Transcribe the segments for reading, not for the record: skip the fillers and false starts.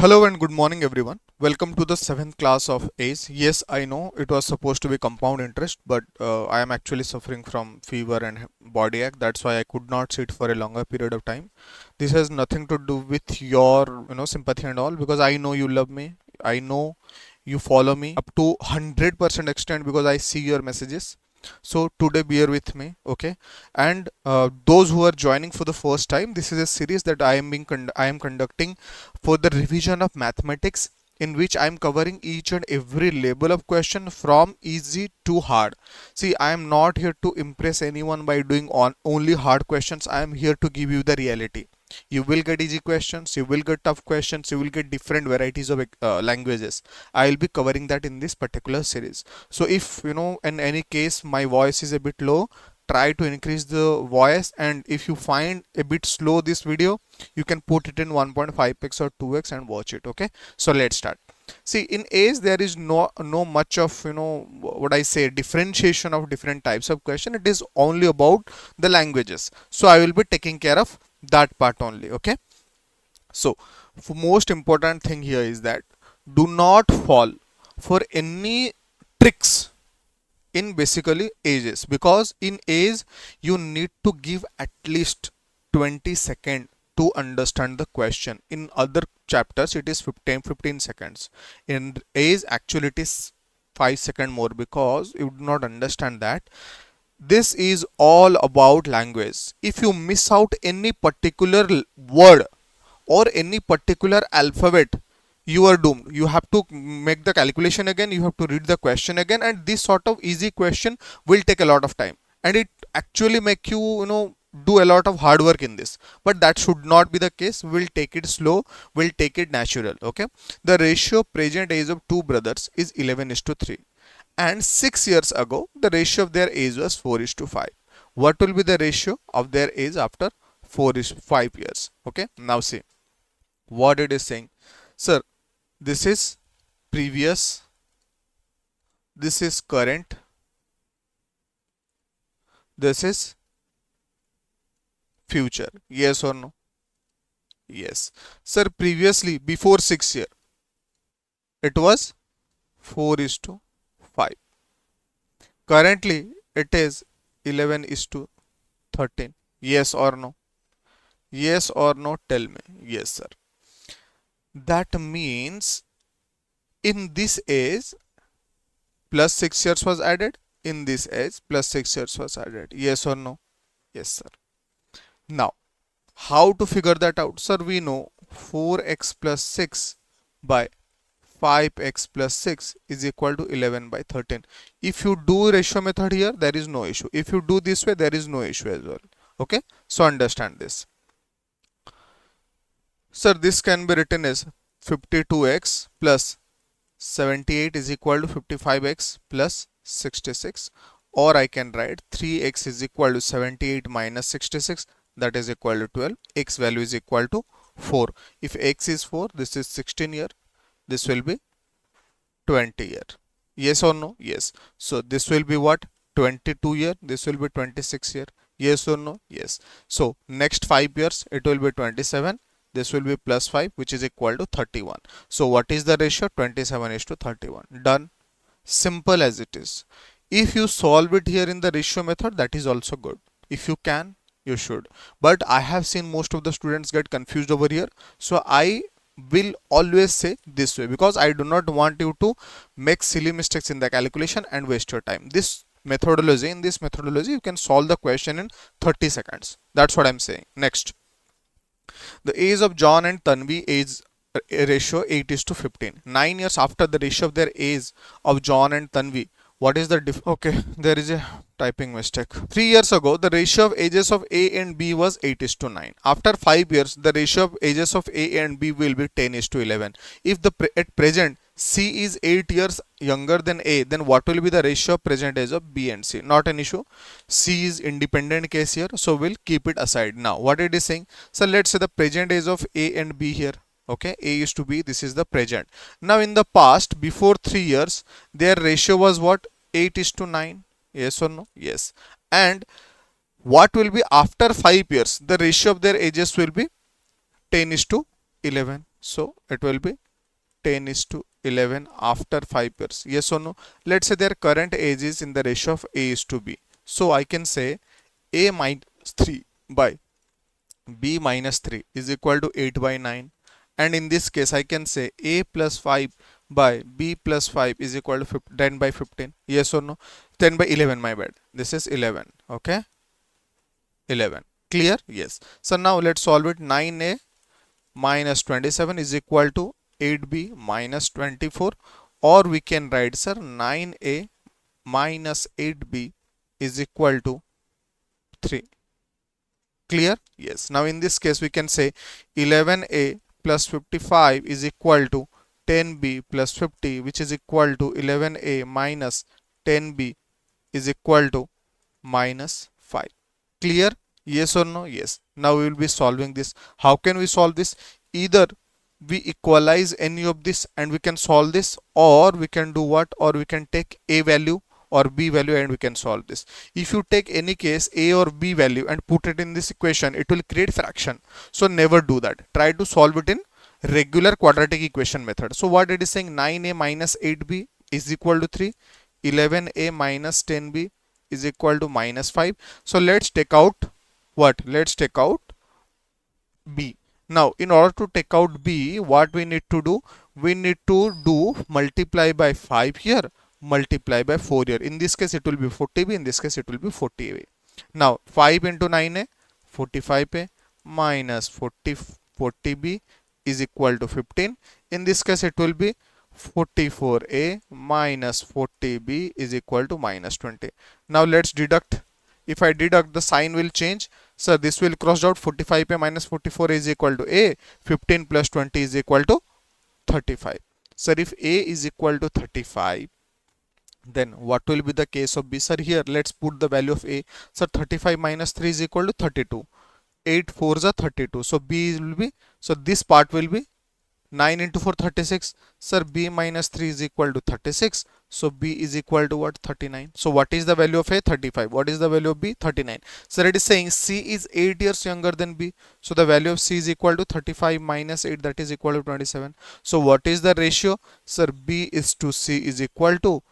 Hello and good morning everyone. Welcome to the 7th class of ACE. Yes, I know it was supposed to be compound interest, but I am actually suffering from fever and body ache. That's why I could not sit for a longer period of time. This has nothing to do with your, sympathy and all, because I know you love me. I know you follow me up to 100% extent because I see your messages. So today bear with me, okay? And those who are joining for the first time, this is a series that I am conducting for the revision of mathematics, in which I am covering each and every level of question from easy to hard. See, I am not here to impress anyone by doing only hard questions. I am here to give you the reality. You will get easy questions, you will get tough questions, you will get different varieties of languages. I will be covering that in this particular series. So if in any case my voice is a bit low, try to increase the voice, and if you find a bit slow this video, you can put it in 1.5x or 2x and watch it. Okay, so let's start. See, in A's there is no much of what I say differentiation of different types of question. It is only about the languages, so I will be taking care of that part only. Okay, so for most important thing here is that do not fall for any tricks in basically ages, because in age you need to give at least 20 seconds to understand the question. In other chapters it is 15 seconds. In age actually it is 5 seconds more, because you do not understand that this is all about language. If you miss out any particular word or any particular alphabet, you are doomed. You have to make the calculation again, you have to read the question again, and this sort of easy question will take a lot of time, and it actually make you do a lot of hard work in this. But that should not be the case. We'll take it slow, we'll take it natural. Okay, the ratio present age of two brothers is 11:3, and 6 years ago the ratio of their age was 4:5. What will be the ratio of their age after 5 years? Okay, now see what it is saying. Sir, this is previous, this is current, this is future. Yes or no? Yes. Sir, previously before 6 year it was 4 is to 5. Currently it is 11 is to 13. Yes or no? Yes or no? Tell me. Yes, sir. That means in this age plus 6 years was added. In this age plus 6 years was added. Yes or no? Yes, sir. Now, how to figure that out? Sir, we know 4x plus 6 by 5x plus 6 is equal to 11 by 13. If you do ratio method here, there is no issue. If you do this way, there is no issue as well. Okay, so understand this. Sir, this can be written as 52x plus 78 is equal to 55x plus 66, or I can write 3x is equal to 78 minus 66, that is equal to 12. X value is equal to 4. If x is 4, this is 16 year, this will be 20 year. Yes or no? Yes. So this will be what? 22 year, this will be 26 year. Yes or no? Yes. So next 5 years it will be 27, this will be plus 5, which is equal to 31. So what is the ratio? 27 is to 31. Done. Simple as it is. If you solve it here in the ratio method, that is also good. If you can, you should. But I have seen most of the students get confused over here, so I will always say this way, because I do not want you to make silly mistakes in the calculation and waste your time. In this methodology you can solve the question in 30 seconds. That's what I'm saying. Next, the age of John and Tanvi age ratio 8 is to 15. 9 years after the ratio of their age of John and Tanvi, what is the okay, there is a typing mistake. 3 years ago the ratio of ages of A and B was 8 is to 9. After 5 years the ratio of ages of A and B will be 10 is to 11. If at present C is 8 years younger than A, then what will be the ratio of present age of B and C? Not an issue. C is independent case here, so we'll keep it aside. Now what it is saying, so let's say the present age of A and B here. Okay, A is to B, this is the present. Now in the past, before 3 years, their ratio was what? 8 is to 9. Yes or no? Yes. And what will be after 5 years? The ratio of their ages will be 10 is to 11. So it will be 10 is to 11 after 5 years. Yes or no? Let's say their current age is in the ratio of A is to B. So I can say A minus 3 by B minus 3 is equal to 8 by 9. And in this case, I can say A plus 5 by B plus 5 is equal to 10 by 15. Yes or no? 10 by 11, my bad. This is 11. Okay? 11. Clear? Yes. So now let's solve it. 9A minus 27 is equal to 8B minus 24. Or we can write, sir, 9A minus 8B is equal to 3. Clear? Yes. Now in this case we can say 11A plus 55 is equal to 10B plus 50, which is equal to 11A minus 10B is equal to minus 5. Clear? Yes or no? Yes. Now we will be solving this. How can we solve this? Either we equalize any of this and we can solve this, or we can do what? Or we can take A value or B value and we can solve this. If you take any case A or B value and put it in this equation, it will create fraction. So never do that. Try to solve it in regular quadratic equation method. So what it is saying, 9A minus 8B is equal to 3, 11A minus 10B is equal to minus 5. So let's take out what? Let's take out B. Now in order to take out B, what we need to do? We need to do multiply by 5 here, multiply by 4 here. In this case it will be 40B, in this case it will be 40A. Now 5 into 9A, 45A minus 40B is equal to 15. In this case it will be 44A minus 40B is equal to minus 20. Now let's deduct. If I deduct, the sign will change. So this will cross out. 45A minus 44 is equal to A. 15 plus 20 is equal to 35. Sir, if A is equal to 35, then what will be the case of B? Sir, here let's put the value of A. So 35 minus 3 is equal to 32. 8 4s are 32. So B will be, so this part will be 9 into 4 36. Sir, B minus 3 is equal to 36. So B is equal to what? 39. So what is the value of A? 35. What is the value of B? 39. Sir, it is saying C is 8 years younger than B. So the value of C is equal to 35 minus 8, that is equal to 27. So what is the ratio? Sir, B is to C is equal to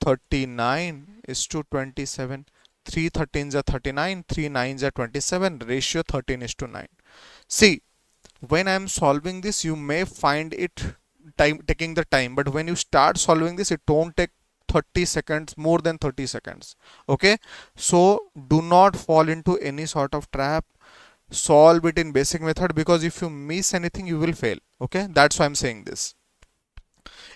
39 is to 27. 3 13s are 39, 3 9s are 27. Ratio 13 is to 9. See, when I am solving this, you may find it taking the time, but when you start solving this, it won't take 30 seconds, more than 30 seconds. Okay, so do not fall into any sort of trap. Solve it in basic method, because if you miss anything you will fail. Okay, that's why I'm saying this.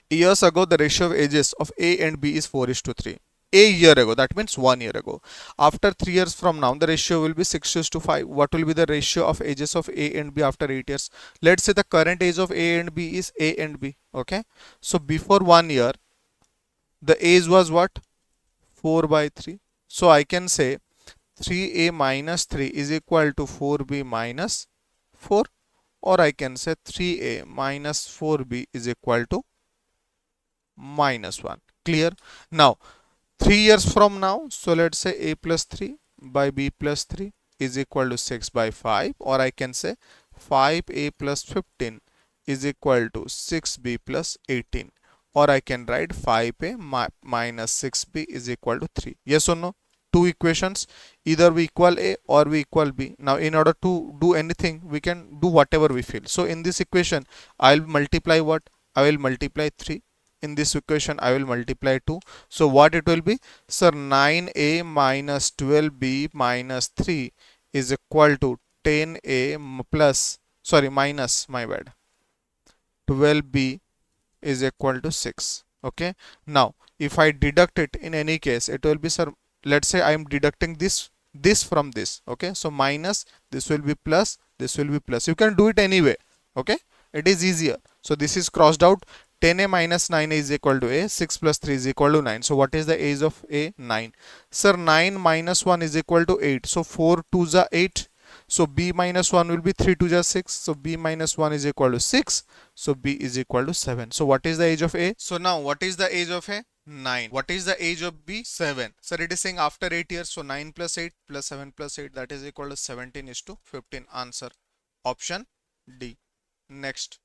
Years ago, the ratio of ages of A and B is 4 is to 3. A year ago, that means 1 year ago. After 3 years from now, the ratio will be 6 is to 5. What will be the ratio of ages of A and B after 8 years? Let's say the current age of A and B is A and B. Okay, so before 1 year, the age was what? 4 by 3. So I can say 3A minus 3 is equal to 4B minus 4, or I can say 3A minus 4B is equal to minus 1. Clear? Now 3 years from now, so let's say A plus 3 by B plus 3 is equal to 6 by 5, or I can say 5A plus 15 is equal to 6B plus 18, or I can write 5A minus 6B is equal to 3. Yes or no? Two equations, either we equal A or we equal B. Now in order to do anything, we can do whatever we feel. So in this equation, I'll multiply what? I will multiply 3. In this equation, I will multiply 2. So what it will be? Sir, 9A minus 12B minus 3 is equal to 10A plus, sorry, minus, my bad, 12B is equal to 6. Okay, now if I deduct it, in any case it will be, sir, let's say I am deducting this from this. Okay, so minus, this will be plus, this will be plus. You can do it anyway. Okay, it is easier. So this is crossed out. 10A minus 9A is equal to A. 6 plus 3 is equal to 9. So what is the age of A? 9. Sir, 9 minus 1 is equal to 8. So 4 2s are 8. So B minus 1 will be 3 2s are 6. So B minus 1 is equal to 6. So B is equal to 7. So what is the age of A? So now what is the age of A? 9. What is the age of B? 7. So it is saying after 8 years. So 9 plus 8 plus 7 plus 8, that is equal to 17 is to 15. Answer option D. Next.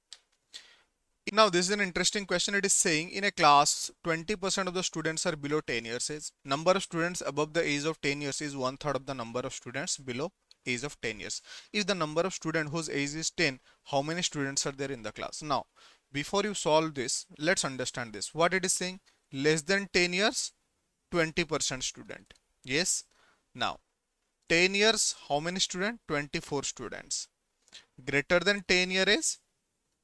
Now, this is an interesting question. It is saying in a class, 20% of the students are below 10 years age. Number of students above the age of 10 years is one third of the number of students below age of 10 years. If the number of students whose age is 10, how many students are there in the class? Now, before you solve this, let's understand this. What it is saying, less than 10 years, 20% student. Yes. Now, 10 years, how many students? 24 students. Greater than 10 year is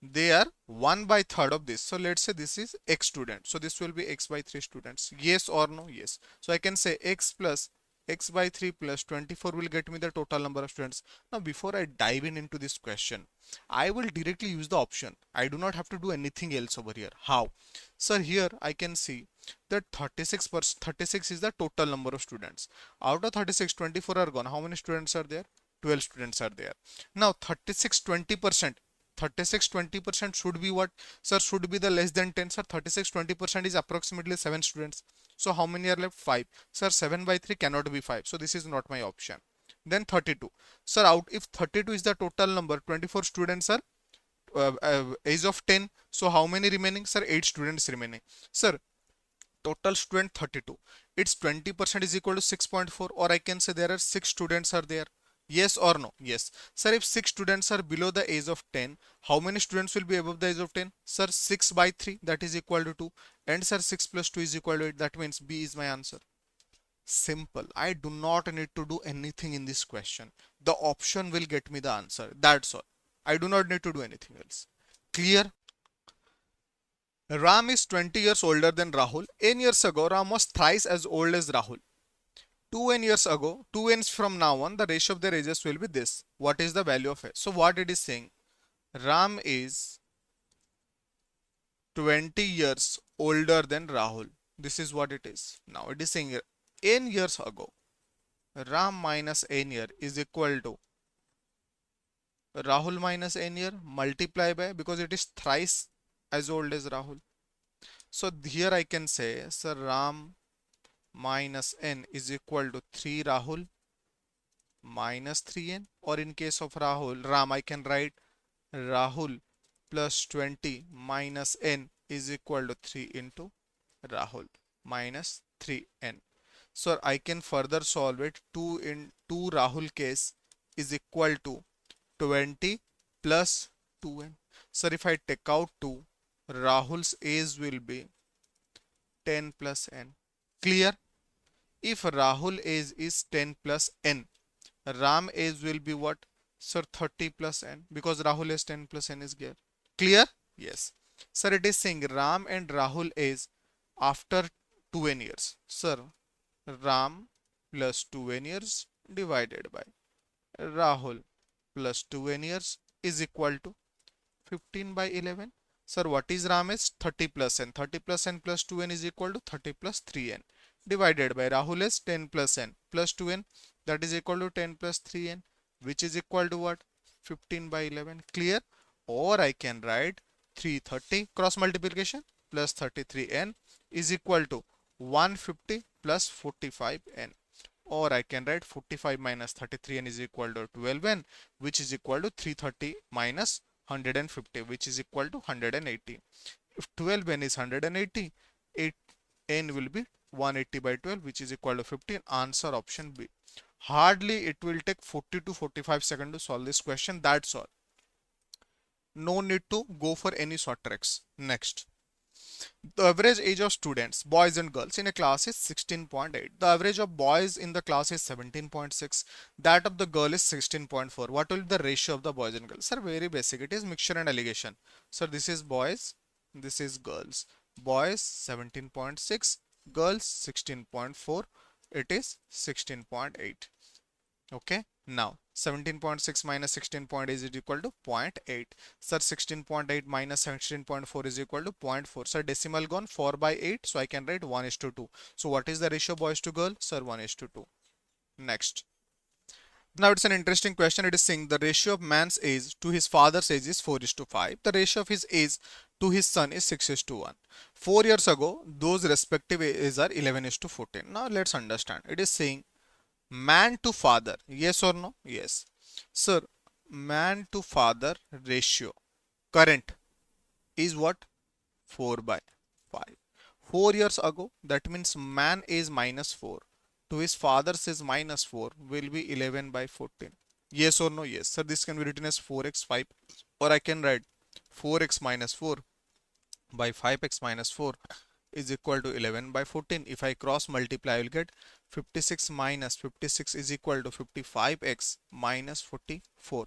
they are 1 by third of this. So let's say this is x student. So this will be x by 3 students. Yes or no? Yes. So I can say x plus x by 3 plus 24 will get me the total number of students. Now before I dive into this question, I will directly use the option. I do not have to do anything else over here. How? Sir, here I can see that 36 is the total number of students. Out of 36, 24 are gone. How many students are there? 12 students are there. Now 36 20%. 36 20% should be what? Sir, should be the less than 10. Sir, 36 20% is approximately 7 students. So how many are left? 5. Sir, 7 by 3 cannot be 5. So this is not my option. Then 32. Sir, out if 32 is the total number, 24 students are age of 10. So how many remaining? Sir, 8 students remaining. Sir, total student 32. It's 20% is equal to 6.4, or I can say there are 6 students are there. Yes or no? Yes. Sir, if 6 students are below the age of 10, how many students will be above the age of 10? Sir, 6 by 3, that is equal to 2. And sir, 6 plus 2 is equal to 8. That means B is my answer. Simple. I do not need to do anything in this question. The option will get me the answer. That's all. I do not need to do anything else. Clear? Ram is 20 years older than Rahul. N years ago, Ram was thrice as old as Rahul. 2n years ago, 2n's from now on, the ratio of their ages will be this. What is the value of it? So what it is saying, Ram is 20 years older than Rahul. This is what it is. Now it is saying n years ago, Ram minus n year is equal to Rahul minus n year multiply by, because it is thrice as old as Rahul. So here I can say, sir, Ram minus n is equal to 3 Rahul minus 3n, or in case of Ram, I can write Rahul plus 20 minus n is equal to 3 into Rahul minus 3n. So I can further solve it. 2 in 2 Rahul case is equal to 20 plus 2n. Sir, if I take out 2, Rahul's age will be 10 plus n. Clear? If Rahul age is 10 plus n, Ram age will be what? Sir, 30 plus n, because Rahul is 10 plus n is there. Clear? Yes. Sir, it is saying Ram and Rahul age after 2n years. Sir, Ram plus 2n years divided by Rahul plus 2n years is equal to 15 by 11. Sir, what is Ram is 30 plus n. 30 plus n plus 2n is equal to 30 plus 3n divided by Rahul is 10 plus n plus 2n, that is equal to 10 plus 3n, which is equal to what? 15 by 11. Clear? Or I can write 330 cross multiplication plus 33n is equal to 150 plus 45n. Or I can write 45 minus 33n is equal to 12n, which is equal to 330 minus 150, which is equal to 180. If 12n is 180, 8n will be 180 by 12, which is equal to 15. Answer option B. Hardly it will take 40 to 45 seconds to solve this question. That's all. No need to go for any short tricks. Next. The average age of students, boys and girls, in a class is 16.8. The average of boys in the class is 17.6. That of the girl is 16.4. What will be the ratio of the boys and girls? Sir, very basic. It is mixture and alligation. So this is boys, this is girls. Boys 17.6, girls 16.4. It is 16.8. Okay. Now 17.6 minus 16.8 is equal to 0.8. Sir, 16.8 minus 16.4 is equal to 0.4. Sir, decimal gone 4 by 8. So I can write 1:2. So what is the ratio boys to girl? Sir, 1:2. Next. Now it's an interesting question. It is saying the ratio of man's age to his father's age is 4:5. The ratio of his age to his son is 6:1. 4 years ago, those respective ages are 11:14. Now let's understand. It is saying man to father, yes or no? Yes. Sir, man to father ratio, current. is what? 4 by 5. 4 years ago, that means man is minus 4. To his father says minus 4 will be 11 by 14. Yes or no? Yes. Sir, this can be written as 4x 5, or I can write 4x minus 4 by 5x minus 4 is equal to 11 by 14. If I cross multiply, I will get 56 minus 56 is equal to 55x minus 44.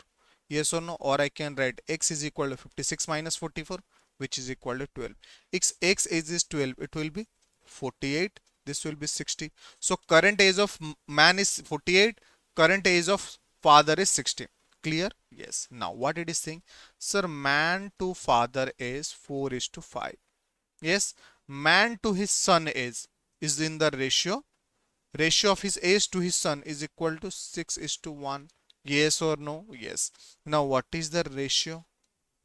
Yes or no? Or I can write x is equal to 56 minus 44, which is equal to 12. X age is 12, it will be 48. This will be 60. So current age of man is 48, current age of father is 60. Clear? Yes. Now what it is saying? Sir, man to father is 4 is to 5. Yes, man to his son is in the ratio of his age to his son is equal to 6 is to 1. Yes or no? Yes. Now what is the ratio?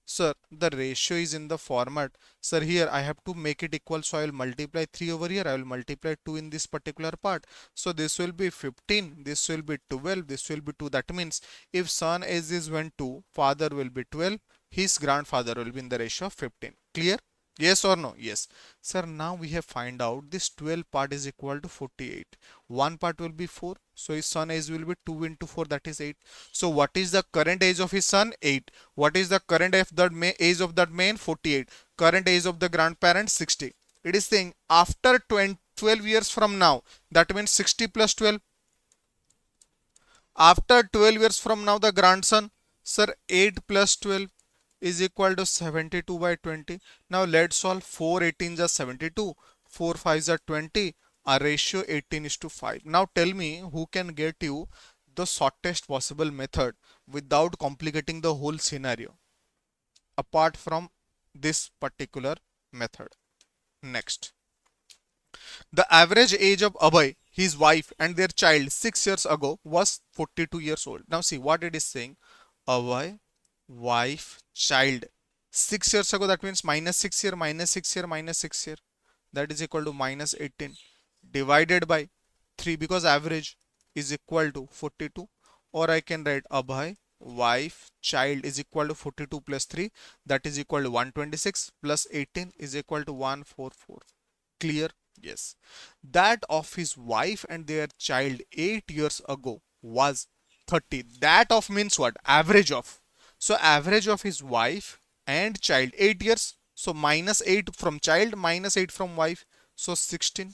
Sir, the ratio is in the format. Sir, here I have to make it equal, so I will multiply 3 over here. I will multiply 2 in this particular part. So this will be 15, this will be 12, this will be 2. That means if son age is 1 2, father will be 12, his grandfather will be in the ratio of 15. Clear? Yes or no? Yes. Sir, now we have find out this 12 part is equal to 48. One part will be 4. So his son age will be 2 into 4, that is 8. So what is the current age of his son? 8. What is the current age of that man? 48. Current age of the grandparent? 60. It is saying after 12 years from now, that means 60 plus 12. After 12 years from now, the grandson, sir, 8 plus 12 is equal to 72 by 20. Now let's solve. 4 18s are 72, 4 5s are 20, a ratio 18 is to 5. Now tell me who can get you the shortest possible method without complicating the whole scenario apart from this particular method. Next. The average age of Abhay, his wife, and their child 6 years ago was 42 years old. Now see what it is saying. Abhay, wife, child. 6 years ago, that means minus 6 year, minus 6 year, minus 6 year. That is equal to minus 18 divided by 3, because average is equal to 42. Or I can write Abhay, wife, child is equal to 42 plus 3, that is equal to 126, plus 18 is equal to 144. Clear? Yes. That of his wife and their child 8 years ago was 30. That of means what? Average of. So average of his wife and child 8 years. So minus 8 from child, minus 8 from wife. So 16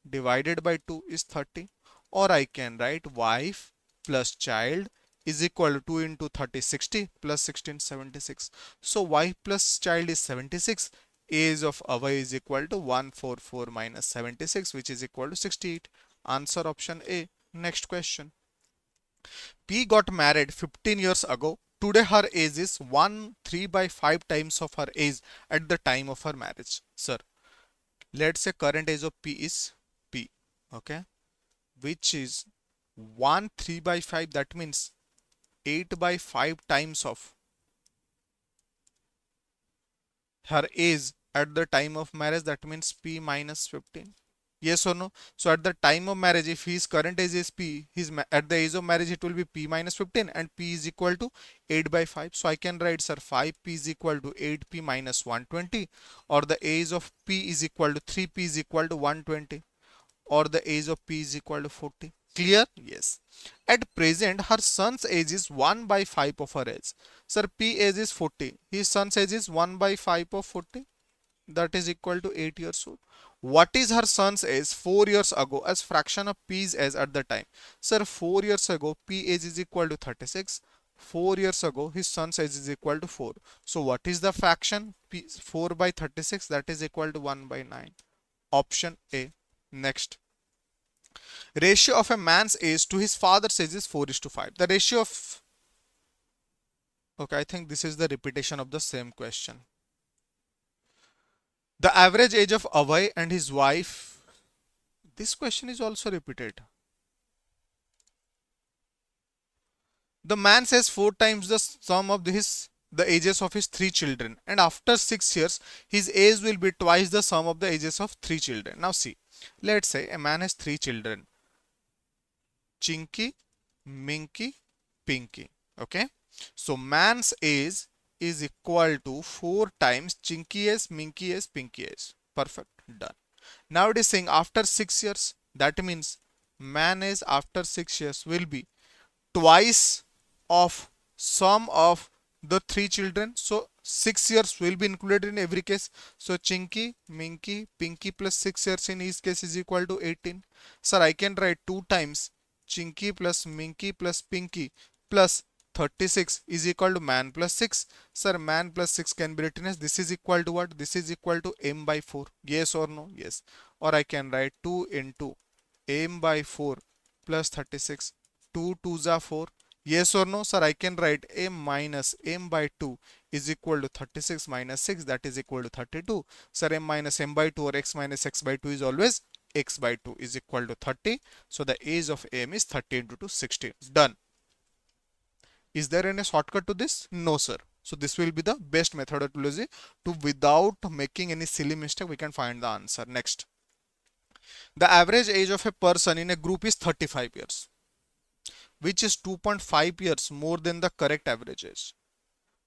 divided by 2 is 30. Or I can write wife plus child is equal to 2 into 30 60 plus 16 76. So wife plus child is 76. Age of Abhay is equal to 144 minus 76, which is equal to 68. Answer option A. Next question. P got married 15 years ago. Today her age is 1 3 by 5 times of her age at the time of her marriage. Sir, let's say current age of P is P. Okay. Which is 1 3 by 5. That means 8 by 5 times of her age at the time of marriage. That means P minus 15. Yes or no? So at the time of marriage, if his current age is P, at the age of marriage it will be P minus 15, and P is equal to 8 by 5. So I can write, sir, 5P is equal to 8P minus 120, or the age of P is equal to 3P is equal to 120, or the age of P is equal to 40. Clear? Yes. At present, her son's age is 1 by 5 of her age. Sir, P age is 40. His son's age is 1 by 5 of 40. That is equal to 8 years old. What is her son's age 4 years ago as fraction of P's age at the time? Sir, 4 years ago, P age is equal to 36. 4 years ago, his son's age is equal to 4. So what is the fraction? P, 4 by 36, that is equal to 1 by 9. Option A. Next. Ratio of a man's age to his father's age is 4 is to 5. The ratio of... Okay, I think this is the repetition of the same question. The average age of Abhay and his wife. This question is also repeated. The man says 4 times the sum of the ages of his 3 children, and after 6 years his age will be twice the sum of the ages of 3 children. Now see, let's say a man has 3 children, Chinky, Minky, Pinky. Okay, so man's age is equal to 4 times Chinky age, Minky age, Pinky age. Perfect. Done. Now it is saying after 6 years. That means man age after 6 years will be twice of sum of the three children. So 6 years will be included in every case. So Chinky, Minky, Pinky plus 6 years in each case is equal to 18. Sir, I can write 2 times Chinky plus Minky plus Pinky plus 36 is equal to man plus 6. Sir, man plus 6 can be written as this is equal to what? This is equal to m by 4. Yes or no? Yes. Or I can write 2 into m by 4 plus 36. 2 2s are 4. Yes or no? Sir, I can write m minus m by 2 is equal to 36 minus 6, that is equal to 32. Sir, m minus m by 2 or x minus x by 2 is always x by 2 is equal to 30. So the age of m is 30 into 2, 60. Done. Is there any shortcut to this? No, sir. So this will be the best methodology to, without making any silly mistake, we can find the answer. Next. The average age of a person in a group is 35 years, which is 2.5 years more than the correct average age,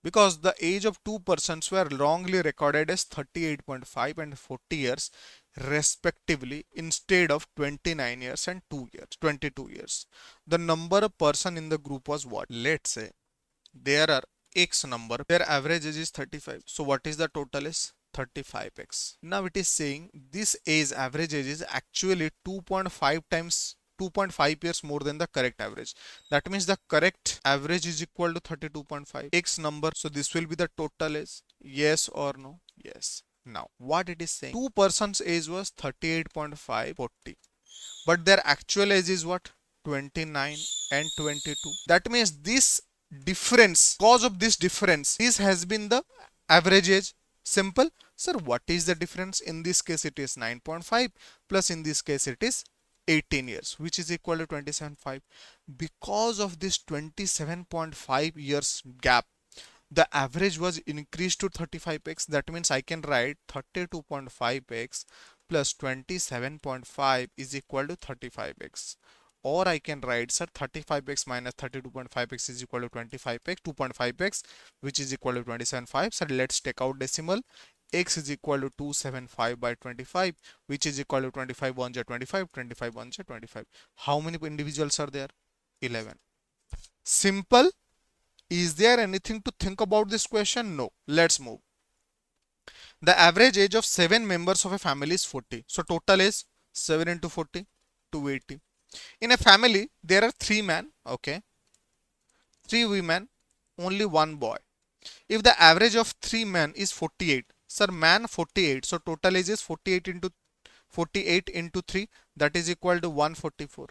because the age of two persons were wrongly recorded as 38.5 and 40 years respectively instead of 29 years and 2 years, 22 years. The number of person in the group was what? Let's say there are x number, their average age is 35. So what is the total is 35x. Now it is saying this age, average age, is actually 2.5 times 2.5 years more than the correct average. That means the correct average is equal to 32.5 x number. So this will be the total age. Yes or no? Yes. Now what it is saying, two persons age was 38.5, 40, but their actual age is what? 29 and 22. That means this difference, cause of this difference, this has been the average age. Simple. Sir, what is the difference? In this case it is 9.5 plus in this case it is 18 years, which is equal to 27.5. Because of this 27.5 years gap, the average was increased to 35x. That means I can write 32.5x plus 27.5 is equal to 35x. Or I can write, sir, 35x minus 32.5x is equal to 25x, 2.5x, which is equal to 27.5. So let's take out decimal. X is equal to 275 by 25, which is equal to 25 1 25, 25 1 25. How many individuals are there? 11. Simple. Is there anything to think about this question? No. Let's move. The average age of 7 members of a family is 40. So total is 7 into 40, 280. In a family, there are 3 men, okay, 3 women, only 1 boy. If the average of 3 men is 48, sir, man 48, so total age is 48 into 3, that is equal to 144.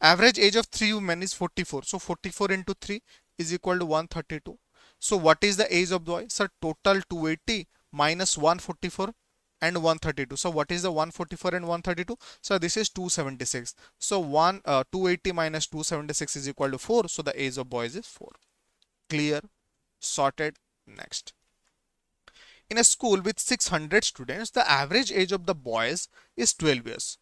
Average age of 3 women is 44, so 44 into 3 is equal to 132. So what is the age of the boy? Sir, total 280 minus 144 and 132. So what is the 144 and 132? So this is 276. So 280 minus 276 is equal to 4. So the age of boys is 4. Clear? Sorted. Next. In a school with 600 students, the average age of the boys is 12 years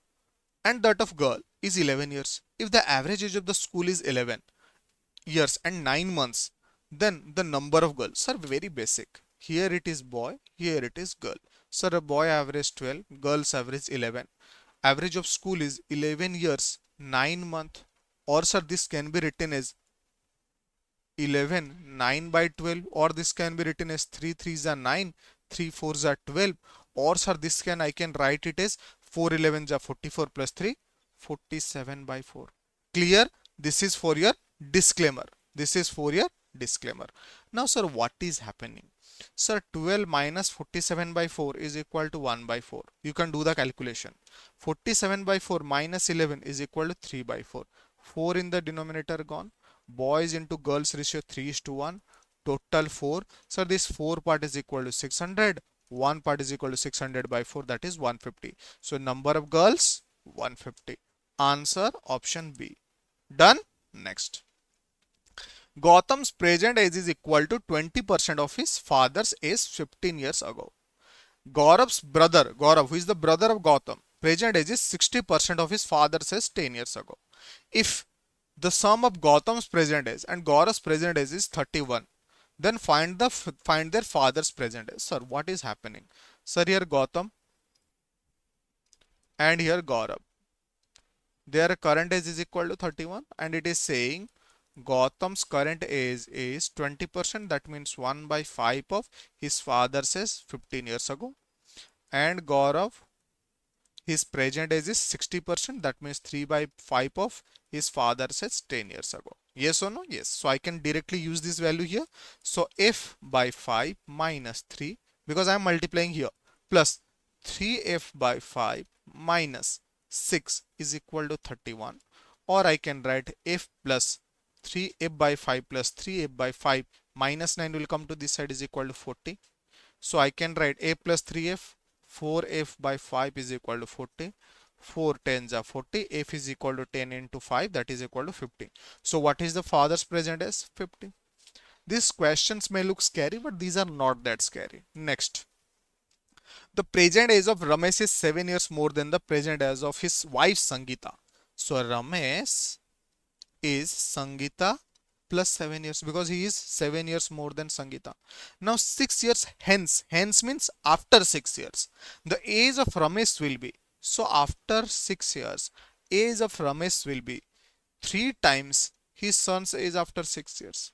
and that of girl is 11 years. If the average age of the school is 11 years and 9 months, then the number of girls are very basic. Here it is boy, here it is girl. Sir, a boy average 12, girls average 11. Average of school is 11 years, 9 months. Or sir, this can be written as 11, 9 by 12. Or this can be written as 3 3s are 9, 3 4s are 12. Or sir, this I can write it as 4 11s are 44 plus 3, 47 by 4. Clear? This is for your disclaimer. This is for your disclaimer. Now sir, what is happening? Sir, 12 minus 47 by 4 is equal to 1 by 4. You can do the calculation. 47 by 4 minus 11 is equal to 3 by 4. 4 in the denominator gone. Boys into girls ratio 3:1. Total 4. So this 4 part is equal to 600. 1 part is equal to 600 by 4, that is 150. So number of girls 150. Answer option B. Done. Next. Gautam's present age is equal to 20% of his father's age 15 years ago. Gaurav's brother, Gaurav, who is the brother of Gautam, present age is 60% of his father's age 10 years ago. If the sum of Gautam's present age and Gaurav's present age is 31, Then find their father's present age. Sir, what is happening? Sir, here Gautam and here Gaurav. Their current age is equal to 31, and it is saying Gautam's current age is 20%. That means 1 by 5 of his father's age 15 years ago. And Gaurav, his present age is 60%. That means 3 by 5 of his father's age 10 years ago. Yes or no? Yes. So I can directly use this value here. So f by 5 minus 3, because I am multiplying here, plus 3f by 5 minus 6 is equal to 31. Or I can write f plus 3f by 5 plus 3f by 5 minus 9 will come to this side is equal to 40. So I can write a plus 3f, 4f by 5 is equal to 40. 4 tens are 40. F is equal to 10 into 5, that is equal to 50. So what is the father's present as? 50. These questions may look scary, but these are not that scary. Next. The present age of Ramesh is 7 years more than the present age of his wife Sangeeta. So Ramesh is Sangeeta plus 7 years, because he is 7 years more than Sangeeta. Now 6 years hence means after 6 years, the age of Ramesh will be, so after 6 years, age of Ramesh will be 3 times his son's age after 6 years.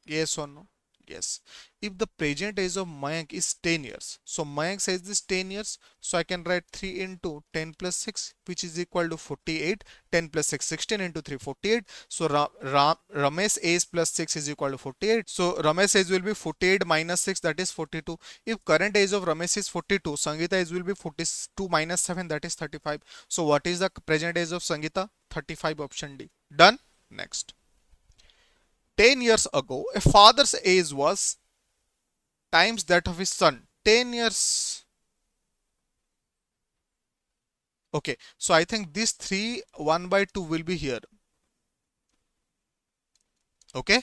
Yes or no? Yes. If the present age of Mayank is 10 years, so Mayank's age is 10 years, so I can write 3 into 10 plus 6, which is equal to 48. 10 plus 6, 16 into 3, 48. So Ramesh age plus 6 is equal to 48. So Ramesh age will be 48 minus 6, that is 42. If current age of Ramesh is 42, Sangeeta age will be 42 minus 7, that is 35. So what is the present age of Sangeeta? 35, option D. Done. Next. 10 years ago, a father's age was times that of his son. 10 years. Okay, so I think this 3 1 by 2 will be here. Okay,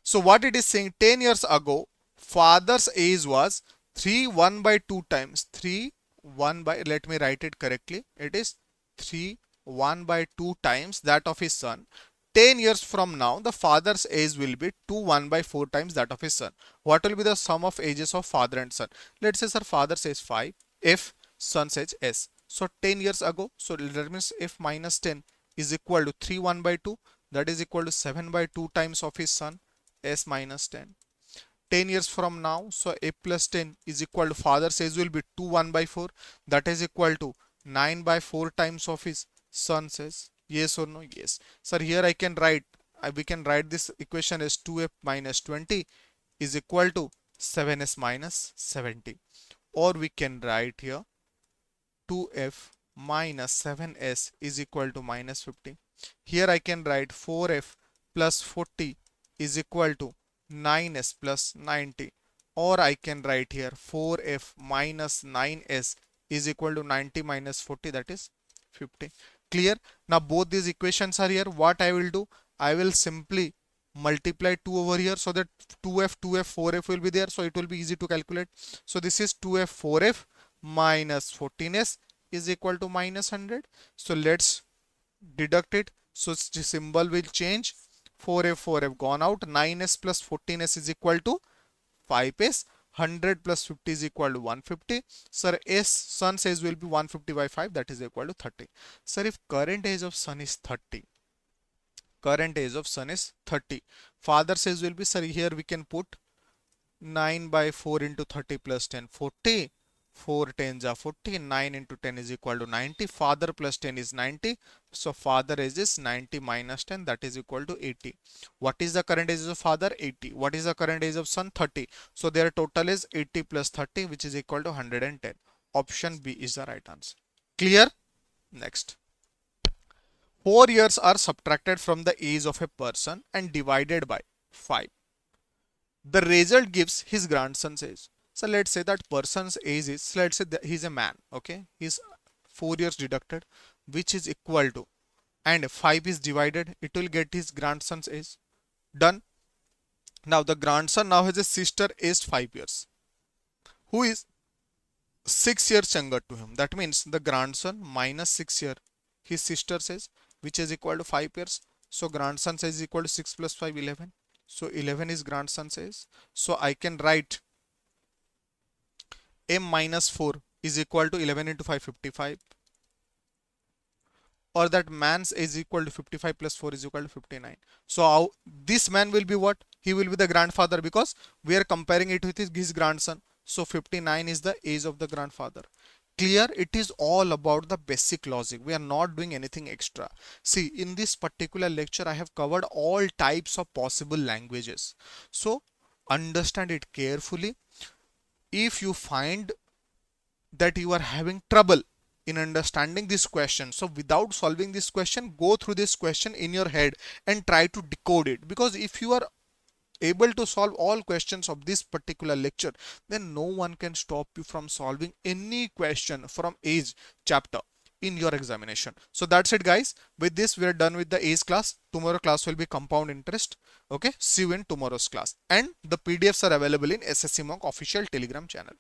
so what it is saying, 10 years ago, father's age was 3 1 by 2 times 3 1 by, let me write it correctly, it is 3 1 by 2 times that of his son. 10 years from now, the father's age will be 2 1 by 4 times that of his son. What will be the sum of ages of father and son? Let's say, sir, father's age 5, if son's age s. So 10 years ago, so that means if minus 10 is equal to 3 1 by 2, that is equal to 7 by 2 times of his son, s minus 10. 10 years from now, so a plus 10 is equal to father's age will be 2 1 by 4, that is equal to 9 by 4 times of his son's age. Yes or no? Yes. Sir, here I can write, we can write this equation as 2f minus 20 is equal to 7s minus 70. Or we can write here 2f minus 7s is equal to minus 50. Here I can write 4f plus 40 is equal to 9s plus 90. Or I can write here 4f minus 9s is equal to 90 minus 40, that is 50. Clear? Now both these equations are here. What I will do, I will simply multiply 2 over here, so that 2f 4f will be there, so it will be easy to calculate. So this is 2f 4f minus 14s is equal to minus 100. So let's deduct it. So the symbol will change. 4f gone out. 9s plus 14s is equal to 5s. 100 plus 50 is equal to 150. Sir, son's age will be 150 by 5, that is equal to 30. Sir, if current age of son is 30, father's age will be, sir, here we can put 9 by 4 into 30 plus 10, 40. 4 10s are 40. 9 into 10 is equal to 90. Father plus 10 is 90. So father age is 90 minus 10, that is equal to 80. What is the current age of father? 80. What is the current age of son? 30. So their total is 80 plus 30, which is equal to 110. Option B is the right answer. Clear? Next. 4 years are subtracted from the age of a person and divided by 5. The result gives his grandson's age. So let's say that person's age is, let's say that he's a man, okay, he's 4 years deducted, which is equal to, and 5 is divided, it will get his grandson's age. Done. Now the grandson now has a sister aged 5 years, who is 6 years younger to him. That means the grandson minus 6 year his sister's age, which is equal to 5 years. So grandson's age is equal to 6 plus 5, 11. So 11 is grandson says. So I can write m minus 4 is equal to 11 into 5, 55. Or that man's is equal to 55 plus 4 is equal to 59. So this man will be what? He will be the grandfather because we are comparing it with his grandson. So 59 is the age of the grandfather. Clear? It is all about the basic logic. We are not doing anything extra. See, in this particular lecture, I have covered all types of possible languages. So understand it carefully. If you find that you are having trouble in understanding this question, so without solving this question, go through this question in your head and try to decode it, because if you are able to solve all questions of this particular lecture, then no one can stop you from solving any question from age chapter in your examination. So that's it, guys. With this, we are done with the age class. Tomorrow class will be compound interest. Okay, see you in tomorrow's class, and the PDFs are available in SSC Monk official Telegram channel.